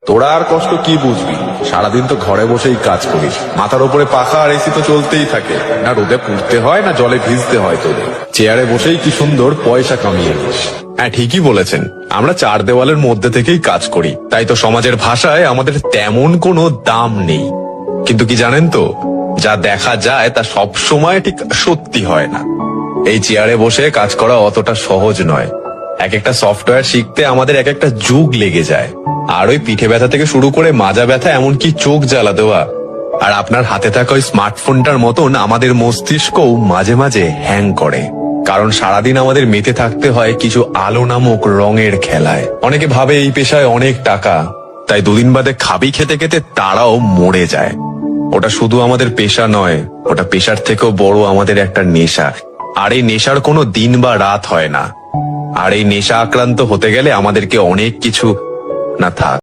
তোরা আর কষ্ট কি বুঝবি, সারাদিন তো ঘরে বসেই কাজ করিস, মাথার উপরে পাখা আর এসি তো চলতেই থাকে, না রোদে পুড়তে হয় না জলে ভিজতে হয় তোদের। চেয়ারে বসেই কি সুন্দর পয়সা কামিয়ে নিস। হ্যাঁ ঠিকই বলেছেন, আমরা চার দেওয়ালের মধ্যে থেকেই কাজ করি, তাই তো সমাজের ভাষায় আমাদের তেমন কোনো দাম নেই। কিন্তু কি জানেন তো, যা দেখা যায় তা সব সময় ঠিক সত্যি হয় না। এই চেয়ারে বসে কাজ করা অতটা সহজ নয়। এক একটা সফটওয়্যার শিখতে আমাদের এক একটা যুগ লেগে যায়। আর ওই পিঠে ব্যথা থেকে শুরু করে মাজা ব্যথা, এমনকি চোখ জ্বালা দেওয়া। আর আপনার হাতে থাকা ওই স্মার্টফোনটার মতন আমাদের মস্তিষ্কও মাঝে মাঝে হ্যাং করে, কারণ সারাদিন আমাদের মেতে থাকতে হয় কিছু আলো নামক রঙের খেলায়। অনেকে ভাবে এই পেশায় অনেক টাকা, তাই দুদিন বাদে খাবি খেতে খেতে তারাও মরে যায়। ওটা শুধু আমাদের পেশা নয়, ওটা পেশার থেকেও বড় আমাদের একটা নেশা। আর এই নেশার কোনো দিন বা রাত হয় না। আর এই নেশা আক্রান্ত হতে গেলে আমাদেরকে অনেক কিছু না থাক